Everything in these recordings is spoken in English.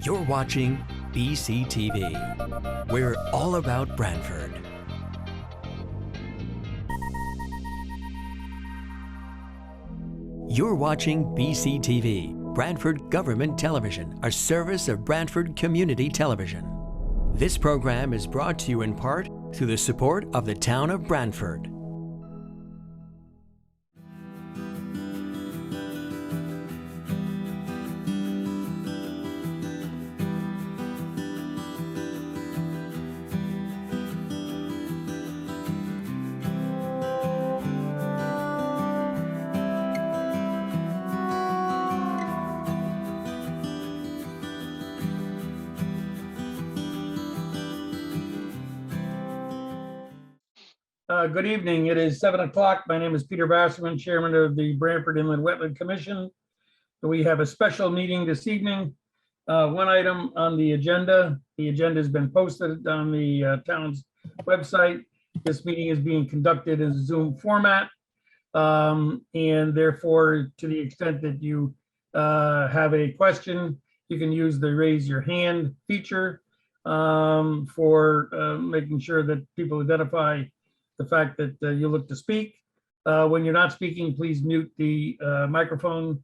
You're watching BCTV. We're all about Branford. You're watching BCTV, Branford Government Television, a service of Branford Community Television. This program is brought to you in part through the support of the town of Branford. Good evening. It is 7 o'clock. My name is Peter Basserman, Chairman of the Branford Inland Wetland Commission. We have a special meeting this evening. One item on the agenda. The agenda has been posted on the town's website. This meeting is being conducted in Zoom format. And therefore, to the extent that you have a question, you can use the raise your hand feature for making sure that people identify the fact that you look to speak. When you're not speaking, please mute the microphone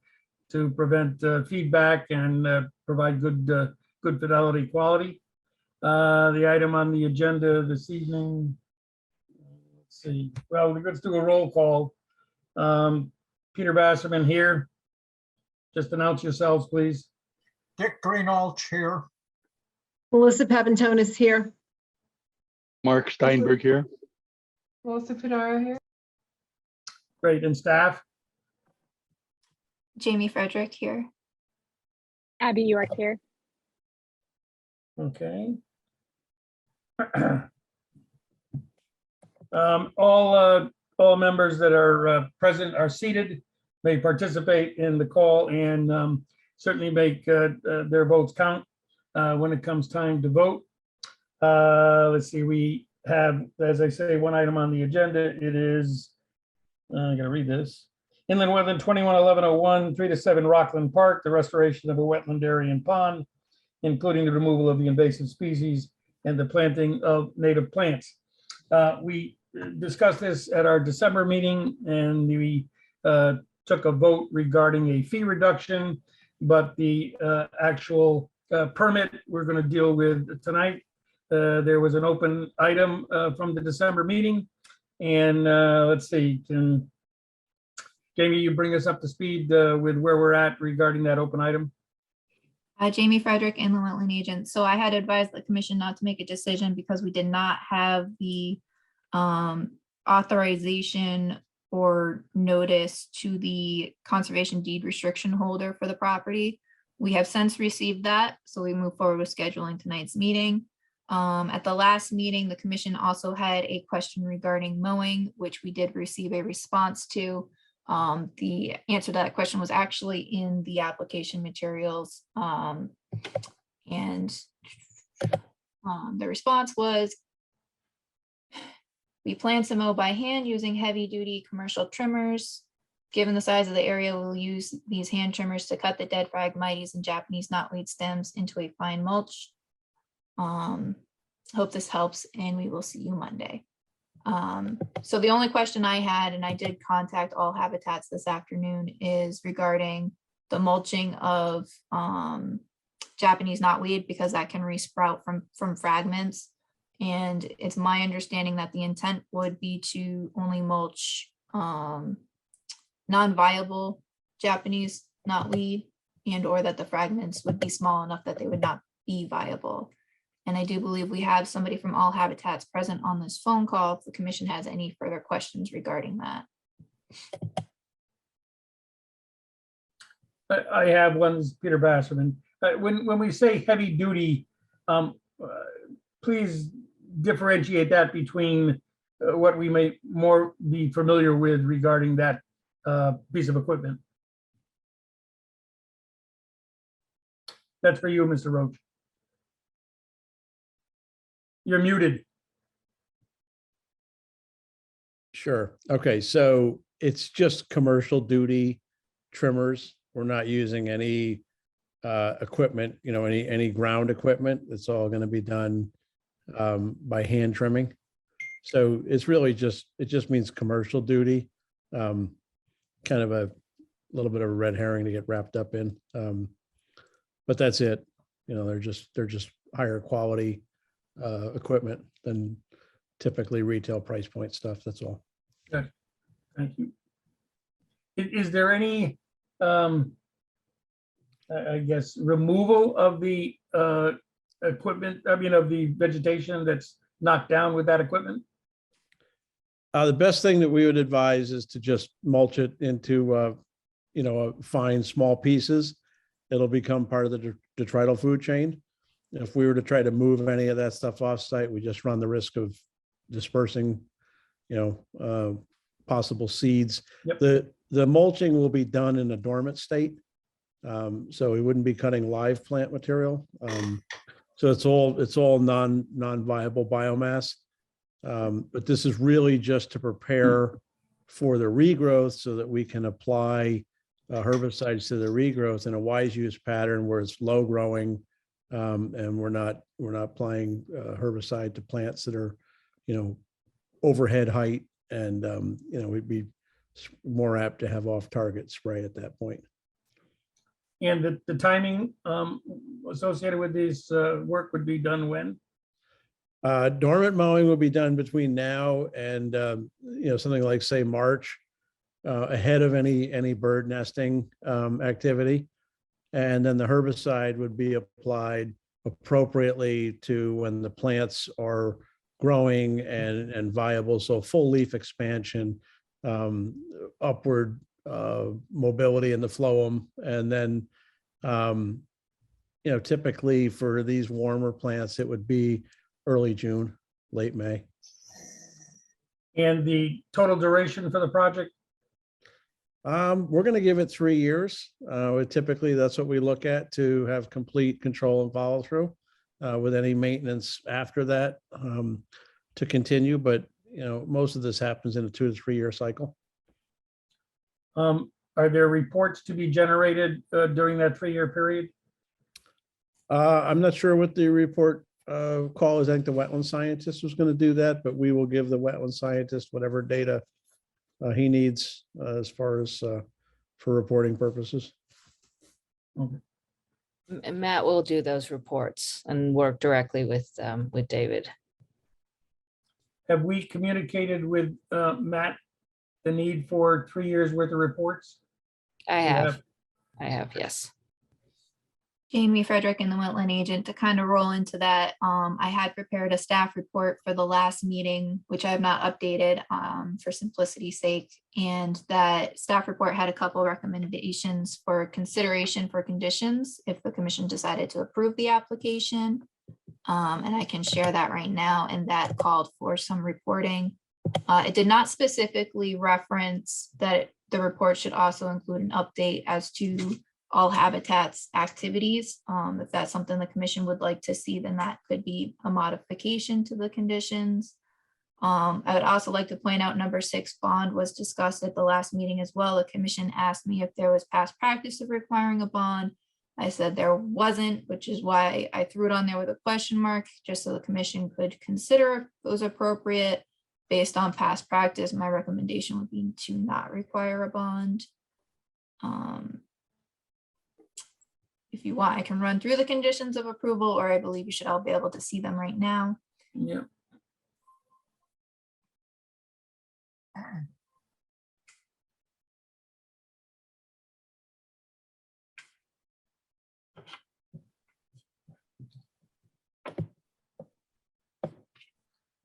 to prevent feedback and provide good fidelity quality. The item on the agenda this evening, let's see. Well, let's do a roll call. Peter Basserman here. Just announce yourselves, please. Dick Greenall, Chair. Melissa Papantonis here. Mark Steinberg here. Melissa Pinaro here. Great, and staff? Jamie Frederick here. Abby York here. Okay. All members that are present are seated, may participate in the call, and certainly make their votes count when it comes time to vote. Let's see, we have, as I say, one item on the agenda. It is, I gotta read this. Inland Wetland 211101, 3 to 7 Rockland Park, the restoration of a wetland area and pond, including the removal of the invasive species and the planting of native plants. We discussed this at our December meeting, and we took a vote regarding a fee reduction, but the actual permit we're going to deal with tonight. There was an open item from the December meeting, and let's see, can Jamie, you bring us up to speed with where we're at regarding that open item? Jamie Frederick, Inland Wetland Agent. So I had advised the commission not to make a decision because we did not have the authorization or notice to the conservation deed restriction holder for the property. We have since received that, so we move forward with scheduling tonight's meeting. At the last meeting, the commission also had a question regarding mowing, which we did receive a response to. The answer to that question was actually in the application materials. And the response was, we plan to mow by hand using heavy duty commercial trimmers. Given the size of the area, we'll use these hand trimmers to cut the dead Phragmites and Japanese knotweed stems into a fine mulch. Hope this helps, and we will see you Monday. So the only question I had, and I did contact All Habitats this afternoon, is regarding the mulching of Japanese knotweed, because that can resprout from fragments. And it's my understanding that the intent would be to only mulch non-viable Japanese knotweed, and or that the fragments would be small enough that they would not be viable. And I do believe we have somebody from All Habitats present on this phone call if the commission has any further questions regarding that. I have one, Peter Basserman. When we say heavy duty, please differentiate that between what we may more be familiar with regarding that piece of equipment. That's for you, Mr. Roach. You're muted. Sure. Okay. So it's just commercial duty trimmers. We're not using any equipment, any ground equipment, it's all going to be done by hand trimming. So it's really it just means commercial duty, kind of a little bit of a red herring to get wrapped up in. But that's it. They're just higher quality equipment than typically retail price point stuff. That's all. Good. Thank you. Is there any, I guess, removal of the equipment, of the vegetation that's knocked down with that equipment? The best thing that we would advise is to just mulch it into, fine, small pieces. It'll become part of the detrital food chain. If we were to try to move any of that stuff off site, we just run the risk of dispersing, possible seeds. Yep. The mulching will be done in a dormant state. So we wouldn't be cutting live plant material. So it's all non-viable biomass. But this is really just to prepare for the regrowth so that we can apply herbicides to the regrowth in a wise use pattern where it's low growing, and we're not applying herbicide to plants that are, overhead height, and we'd be more apt to have off target spray at that point. And the timing associated with this work would be done when? Dormant mowing will be done between now and something like, say, March, ahead of any bird nesting activity. And then the herbicide would be applied appropriately to when the plants are growing and viable. So full leaf expansion, upward mobility in the phloem. And then, typically for these warmer plants, it would be early June, late May. And the total duration for the project? We're going to give it 3 years. Typically, that's what we look at to have complete control and follow through, with any maintenance after that to continue. But most of this happens in a 2 to 3 year cycle. Are there reports to be generated during that 3-year period? I'm not sure what the report call is. I think the wetland scientist was going to do that, but we will give the wetland scientist whatever data he needs as far as for reporting purposes. Okay. And Matt will do those reports and work directly with David. Have we communicated with Matt the need for 3 years worth of reports? I have, yes. Jamie Frederick and the wetland agent, to kind of roll into that. I had prepared a staff report for the last meeting, which I have not updated for simplicity's sake. And that staff report had a couple recommendations for consideration for conditions if the commission decided to approve the application. And I can share that right now. And that called for some reporting. It did not specifically reference that the report should also include an update as to all habitats activities. If that's something the commission would like to see, then that could be a modification to the conditions. I would also like to point out number 6 bond was discussed at the last meeting as well. The commission asked me if there was past practice of requiring a bond. I said there wasn't, which is why I threw it on there with a question mark, just so the commission could consider if it was appropriate. Based on past practice, my recommendation would be to not require a bond. If you want, I can run through the conditions of approval, or I believe you should all be able to see them right now. Yeah.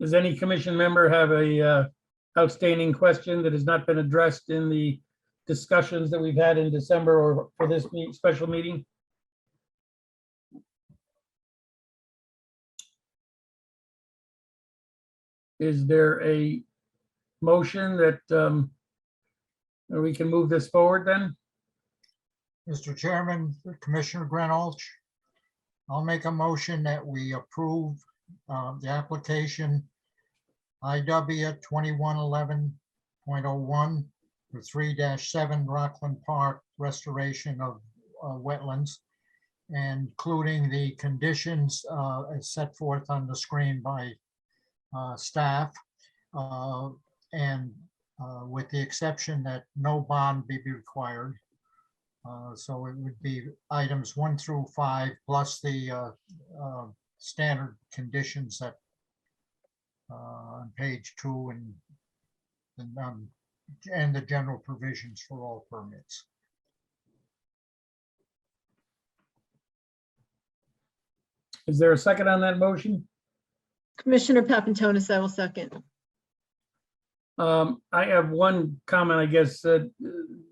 Does any commission member have a outstanding question that has not been addressed in the discussions that we've had in December or for this special meeting? Is there a motion that we can move this forward then? Mr. Chairman, Commissioner Granolch, I'll make a motion that we approve the application IW 2111.01 for 3-7 Rockland Park restoration of wetlands including the conditions as set forth on the screen by staff. And with the exception that no bond be required. So it would be items 1 through 5 plus the standard conditions that on page 2 and the general provisions for all permits. Is there a second on that motion? Commissioner Papantonis, I will second. I have one comment, I guess,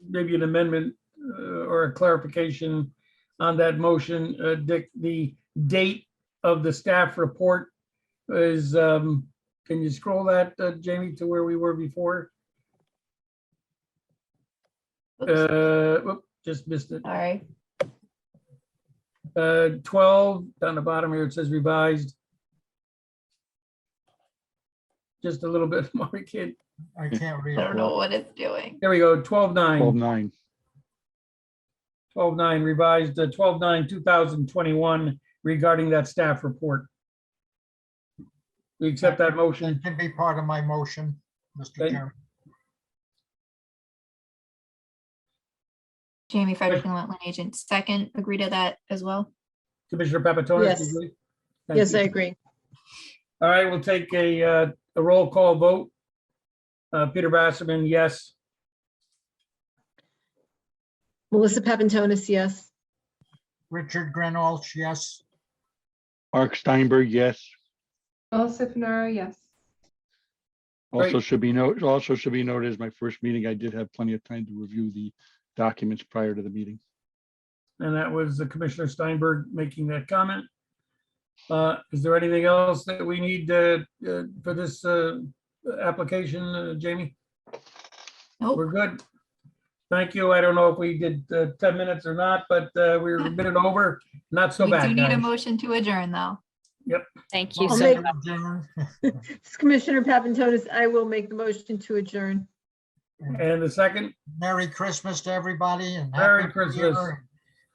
maybe an amendment or a clarification on that motion. Dick, the date of the staff report is, can you scroll that, Jamie, to where we were before? Whoop, just missed it. Sorry. 12, down the bottom here, it says revised. Just a little bit more, kid. I can't read. I don't know what it's doing. There we go, 12/9. 12/9. 12/9 revised, 12/9/2021 regarding that staff report. We accept that motion. That can be part of my motion, Mr. Okay. Chairman. Jamie Frederickson, wetland agent, second, agree to that as well. Commissioner Papantonis? Yes. you agree? Thank Yes, you. I agree. All right, we'll take a roll call vote. Peter Basserman, yes. Melissa Papantonis, yes. Richard Grenolch, yes. Mark Steinberg, yes. Melissa Fenaro, yes. Also Great. should be noted as my first meeting, I did have plenty of time to review the documents prior to the meeting. And that was Commissioner Steinberg making that comment. Is there anything else that we need for this application, Jamie? Nope. We're good. Thank you. I don't know if we did 10 minutes or not, but we were a minute over. Not so We do bad, need a guys. motion to adjourn, though. Thank you I'll so make- much. Adjourn. Commissioner Papantonis, I will make the motion to adjourn. And the second, Merry Christmas to everybody and Merry Happy New Christmas. Year.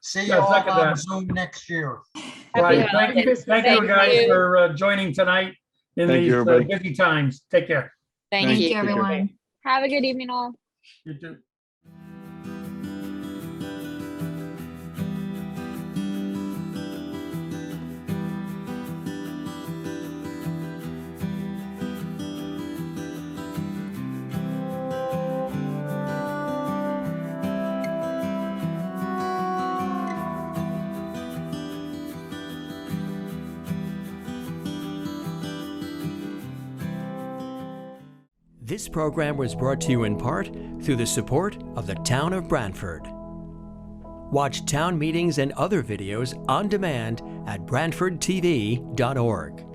See you Yeah, all second on that. Zoom next year. right, Happy thank you, holidays. thank you Thank guys you. for joining tonight in Thank you, these everybody. busy times. Take care. Thank Thank you. you, everyone. Have a good evening all. You too. This program was brought to you in part through the support of the Town of Branford. Watch town meetings and other videos on demand at BranfordTV.org.